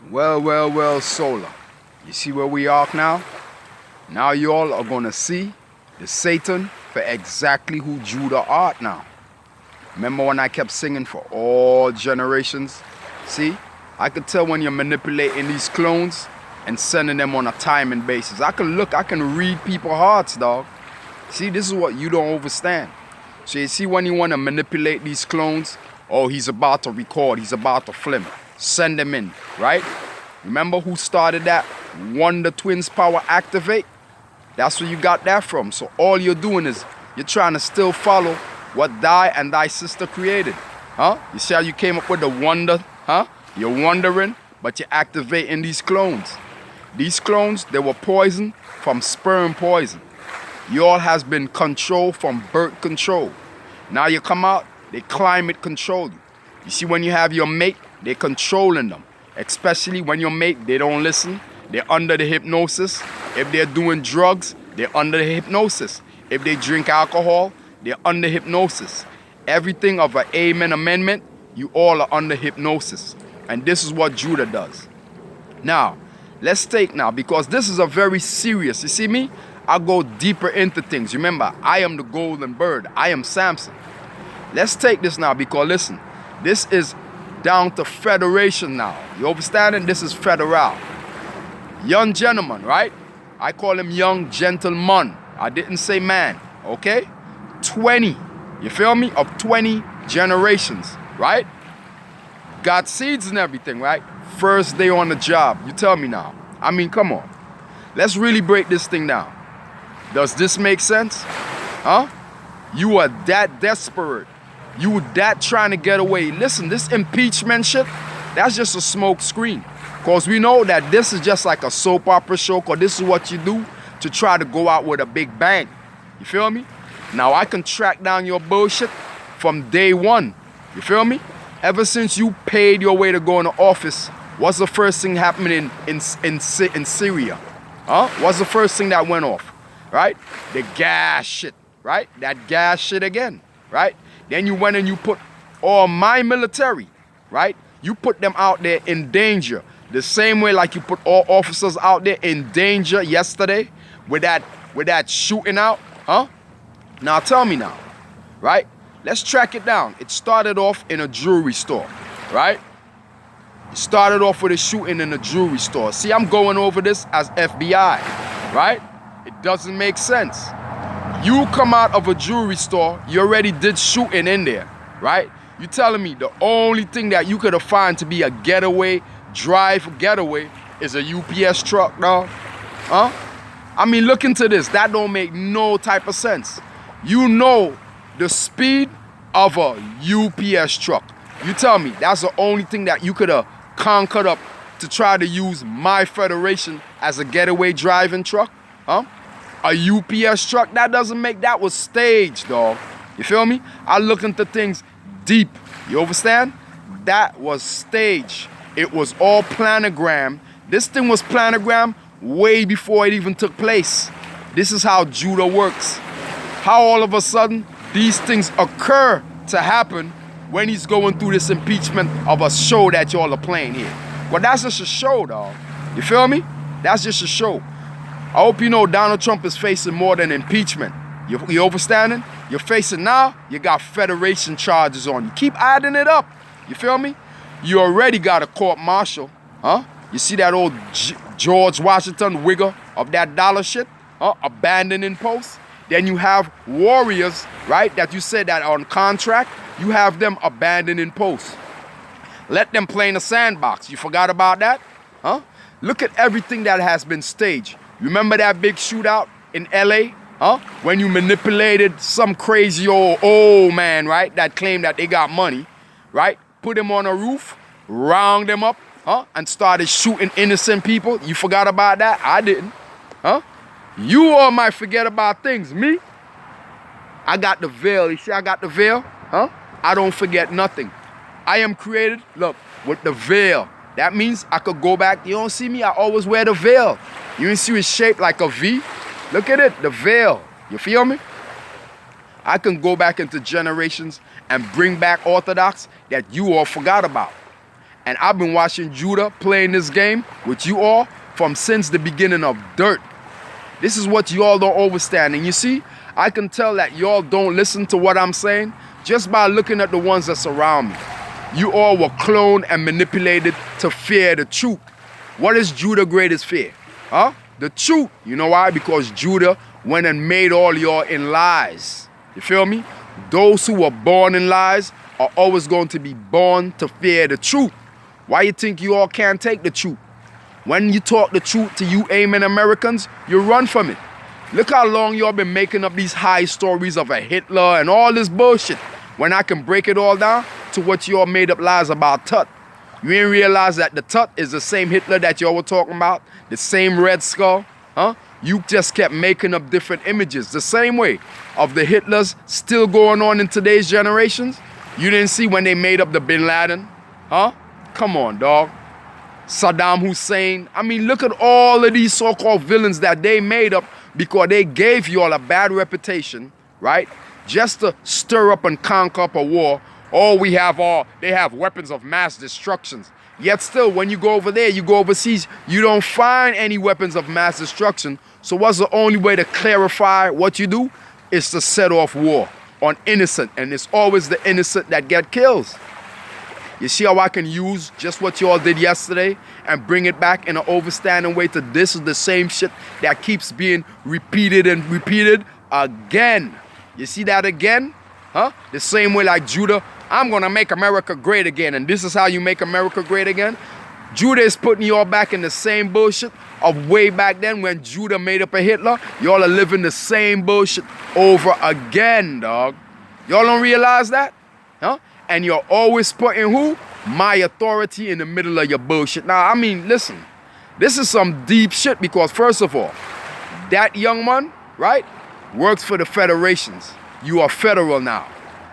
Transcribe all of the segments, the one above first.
Well, Solar. You see where we are now? Now y'all are gonna see the Satan for exactly who Judah art now. Remember when I kept singing for all generations? See? I could tell when you're manipulating these clones and sending them on a timing basis. I can read people's hearts, dog. See, this is what you don't understand. So you see when you want to manipulate these clones, oh, he's about to record, he's about to film. Send them in, right? Remember who started that? Wonder Twins Power Activate? That's where you got that from. So all you're doing is you're trying to still follow what thy and thy sister created. Huh? You see how you came up with the wonder? Huh? You're wondering, but you're activating these clones. These clones, they were poisoned from sperm poison. Y'all has been controlled from birth control. Now you come out, they climate control you. You see when you have your mate, they're controlling them. Especially when your mate, they don't listen. They're under the hypnosis. If they're doing drugs, they're under the hypnosis. If they drink alcohol, they're under hypnosis. Everything of an Amen amendment, you all are under hypnosis. And this is what Judah does. Now, let's take now, because this is a very serious, you see me? I go deeper into things. Remember, I am the golden bird. I am Samson. Let's take this now, because listen, this is down to federation now. You understanding? This is federal. Young gentleman, right? I call him young gentleman. I didn't say man, okay? 20, you feel me? Of 20 generations, right? Got seeds and everything, right? First day on the job. You tell me now. I mean, come on. Let's really break this thing down. Does this make sense? Huh? You are that desperate. You were that trying to get away. Listen, this impeachment shit, that's just a smoke screen. Because we know that this is just like a soap opera show, because this is what you do to try to go out with a big bang. You feel me? Now I can track down your bullshit from day one. You feel me? Ever since you paid your way to go into office, what's the first thing happening in Syria? Huh? What's the first thing that went off? Right? The gas shit. Right? That gas shit again. Right? Then you went and you put all my military. Right? You put them out there in danger. The same way like you put all officers out there in danger yesterday with that shooting out. Huh? Now tell me now. Right? Let's track it down. It started off in a jewelry store. Right? It started off with a shooting in a jewelry store. See, I'm going over this as FBI. Right? It doesn't make sense. You come out of a jewelry store, you already did shooting in there, right? You telling me the only thing that you could have found to be a getaway is a UPS truck, dog? Huh? I mean, look into this. That don't make no type of sense. You know the speed of a UPS truck. You tell me that's the only thing that you could have conquered up to try to use my federation as a getaway driving truck? Huh? A UPS truck, that was staged, dog. You feel me? I look into things deep. You understand? That was staged. It was all planogram. This thing was planogram way before it even took place. This is how Judah works. How all of a sudden these things occur to happen when he's going through this impeachment of a show that y'all are playing here. Well, that's just a show, dog. You feel me? That's just a show. I hope you know Donald Trump is facing more than impeachment. You understanding? You're facing now, you got federation charges on you. Keep adding it up. You feel me? You already got a court martial. Huh? You see that old George Washington wigger of that dollar shit? Huh? Abandoning posts. Then you have warriors, right, that you said that are on contract. You have them abandoning posts. Let them play in the sandbox. You forgot about that? Huh? Look at everything that has been staged. Remember that big shootout in LA? Huh? When you manipulated some crazy old man, right? That claimed that they got money, right? Put him on a roof, round them up, huh? And started shooting innocent people. You forgot about that? I didn't. Huh? You all might forget about things. Me? I got the veil. You see I got the veil? Huh? I don't forget nothing. I am created, look, with the veil. That means I could go back. You don't see me? I always wear the veil. You didn't see it's shaped like a V? Look at it, the veil. You feel me? I can go back into generations and bring back Orthodox that you all forgot about. And I've been watching Judah playing this game with you all from since the beginning of dirt. This is what you all don't understand. And you see, I can tell that y'all don't listen to what I'm saying just by looking at the ones that surround me. You all were cloned and manipulated to fear the truth. What is Judah's greatest fear? Huh? The truth. You know why? Because Judah went and made all y'all in lies. You feel me? Those who were born in lies are always going to be born to fear the truth. Why you think you all can't take the truth? When you talk the truth to you aiming Americans, you run from it. Look how long y'all been making up these high stories of a Hitler and all this bullshit, when I can break it all down to what y'all made up lies about Tut. You ain't realize that the Tut is the same Hitler that y'all were talking about, the same Red Skull, huh? You just kept making up different images, the same way of the Hitlers still going on in today's generations. You didn't see when they made up the Bin Laden, huh? Come on, dog. Saddam Hussein. I mean, look at all of these so-called villains that they made up because they gave y'all a bad reputation, right? Just to stir up and conquer up a war. They have weapons of mass destructions. Yet still, when you go over there, you go overseas, you don't find any weapons of mass destruction. So what's the only way to clarify what you do? Is to set off war on innocent. And it's always the innocent that get killed. You see how I can use just what you all did yesterday and bring it back in an overstanding way to this is the same shit that keeps being repeated and repeated again. You see that again? Huh? The same way like Judah, I'm going to make America great again. And this is how you make America great again? Judah is putting you all back in the same bullshit of way back then when Judah made up a Hitler. Y'all are living the same bullshit over again, dog. Y'all don't realize that? Huh? And you're always putting who? My authority in the middle of your bullshit. Now, I mean, listen. This is some deep shit because, first of all, that young man, right, works for the federations. You are federal now.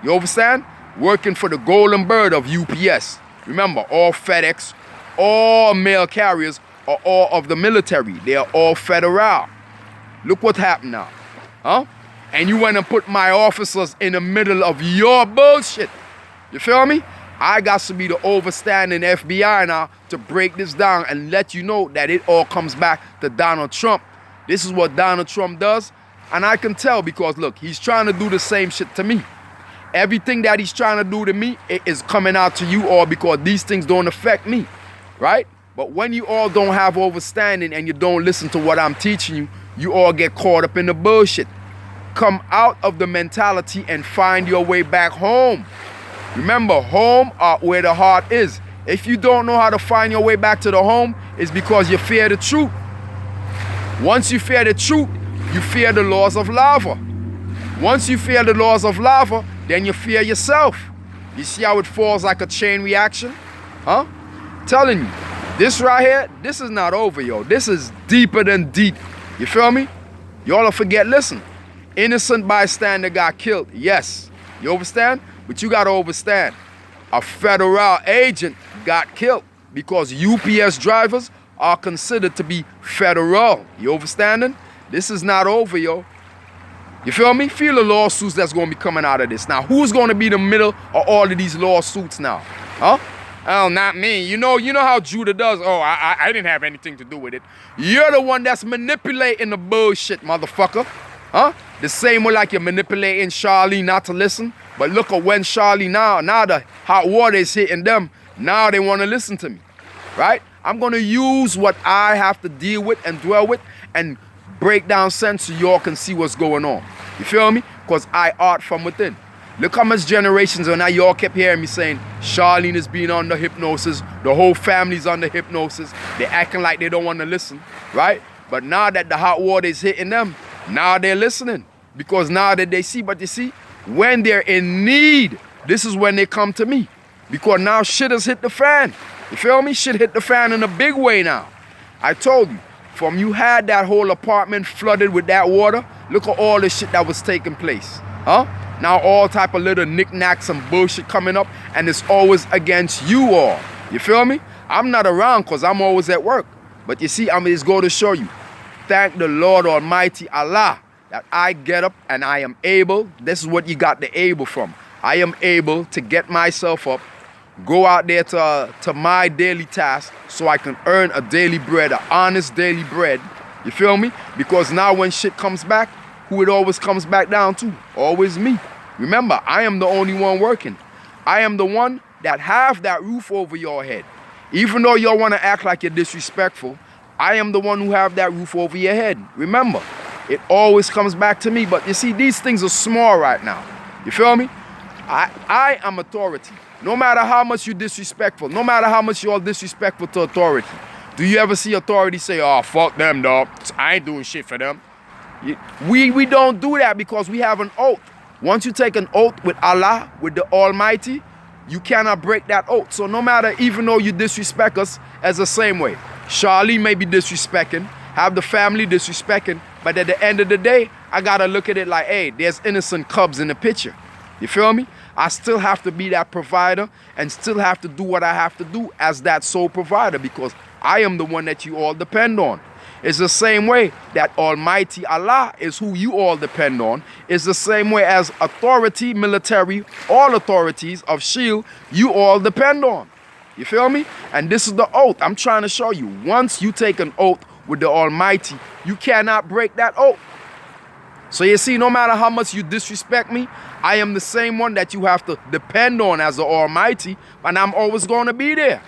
You understand? Working for the golden bird of UPS. Remember, all FedEx, all mail carriers are all of the military. They are all federal. Look what happened now. Huh? And you went and put my officers in the middle of your bullshit. You feel me? I got to be the overstanding FBI now to break this down and let you know that it all comes back to Donald Trump. This is what Donald Trump does. And I can tell because, look, he's trying to do the same shit to me. Everything that he's trying to do to me, it is coming out to you all because these things don't affect me, right? But when you all don't have overstanding and you don't listen to what I'm teaching you, you all get caught up in the bullshit. Come out of the mentality and find your way back home. Remember, home are where the heart is. If you don't know how to find your way back to the home, it's because you fear the truth. Once you fear the truth, you fear the laws of lava. Once you fear the laws of lava, then you fear yourself. You see how it falls like a chain reaction? Huh? Telling you, this right here, this is not over, yo. This is deeper than deep. You feel me? Y'all don't forget, listen. Innocent bystander got killed. Yes. You understand? But you got to understand, a federal agent got killed because UPS drivers are considered to be federal. You understanding? This is not over, yo. You feel me? Feel the lawsuits that's going to be coming out of this. Now, who's going to be the middle of all of these lawsuits now? Huh? Oh, not me. You know how Judah does. Oh, I didn't have anything to do with it. You're the one that's manipulating the bullshit, motherfucker. Huh? The same way like you're manipulating Charlie not to listen. But look at when Charlie now the hot water is hitting them. Now they want to listen to me, right? I'm going to use what I have to deal with and dwell with and break down sense so y'all can see what's going on. You feel me? Because I art from within. Look how much generations and now y'all kept hearing me saying Charlene is being under hypnosis. The whole family's under hypnosis. They're acting like they don't want to listen, right? But now that the hot water is hitting them, now they're listening. Because now that they see, but you see, when they're in need, this is when they come to me. Because now shit has hit the fan. You feel me? Shit hit the fan in a big way now. I told you, from you had that whole apartment flooded with that water, look at all the shit that was taking place. Huh? Now all type of little knickknacks and bullshit coming up, and it's always against you all. You feel me? I'm not around because I'm always at work. But you see, I'm just going to show you. Thank the Lord Almighty Allah that I get up and I am able. This is what you got the able from. I am able to get myself up, go out there to my daily task so I can earn a daily bread, an honest daily bread. You feel me? Because now when shit comes back, who it always comes back down to? Always me. Remember, I am the only one working. I am the one that have that roof over your head. Even though y'all want to act like you're disrespectful, I am the one who have that roof over your head. Remember, it always comes back to me. But you see, these things are small right now. You feel me? I am authority. No matter how much you're disrespectful, no matter how much you're disrespectful to authority, do you ever see authority say, oh, fuck them, dog. I ain't doing shit for them. We don't do that because we have an oath. Once you take an oath with Allah, with the Almighty, you cannot break that oath. So no matter, even though you disrespect us, as the same way, Charlie may be disrespecting, have the family disrespecting, but at the end of the day, I gotta look at it like, hey, there's innocent cubs in the picture. You feel me? I still have to be that provider and still have to do what I have to do as that sole provider because I am the one that you all depend on. It's the same way that Almighty Allah is who you all depend on. It's the same way as authority, military, all authorities of SHIELD, you all depend on. You feel me? And this is the oath. I'm trying to show you. Once you take an oath with the Almighty, you cannot break that oath. So you see, no matter how much you disrespect me, I am the same one that you have to depend on as the Almighty, and I'm always going to be there.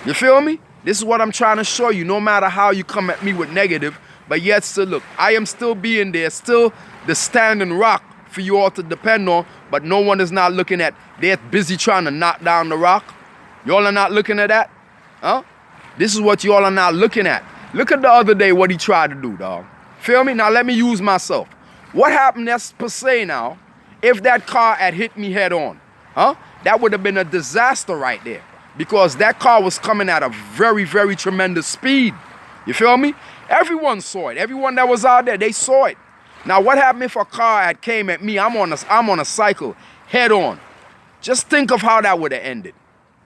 You feel me? This is what I'm trying to show you, no matter how you come at me with negative, but yet still look, I am still being there, still the standing rock for you all to depend on, but no one is not looking at, they're busy trying to knock down the rock. Y'all are not looking at that? Huh? This is what y'all are not looking at. Look at the other day what he tried to do, dog. Feel me? Now let me use myself. What happened, let's per se now, if that car had hit me head on? Huh? That would have been a disaster right there. Because that car was coming at a very, very tremendous speed. You feel me? Everyone saw it. Everyone that was out there, they saw it. Now, what happened if a car had came at me? I'm on a cycle, head on. Just think of how that would have ended.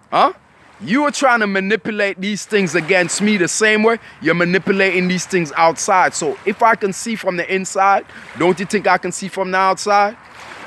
Huh? You were trying to manipulate these things against me the same way you're manipulating these things outside. So if I can see from the inside, don't you think I can see from the outside?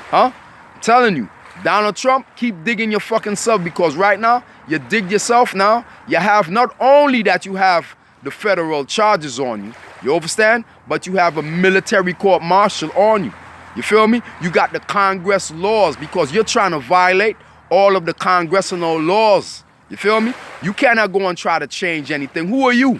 Huh? I'm telling you, Donald Trump, keep digging your fucking self because right now, you dig yourself now, you have not only that you have the federal charges on you, you understand? But you have a military court martial on you. You feel me? You got the Congress laws because you're trying to violate all of the congressional laws. You feel me? You cannot go and try to change anything. Who are you?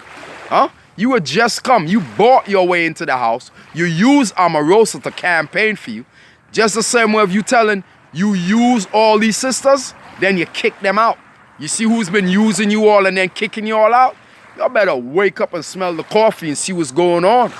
Huh? You had just come. You bought your way into the house. You use Omarosa to campaign for you. Just the same way if you telling you use all these sisters, then you kick them out. You see who's been using you all and then kicking you all out? Y'all better wake up and smell the coffee and see what's going on.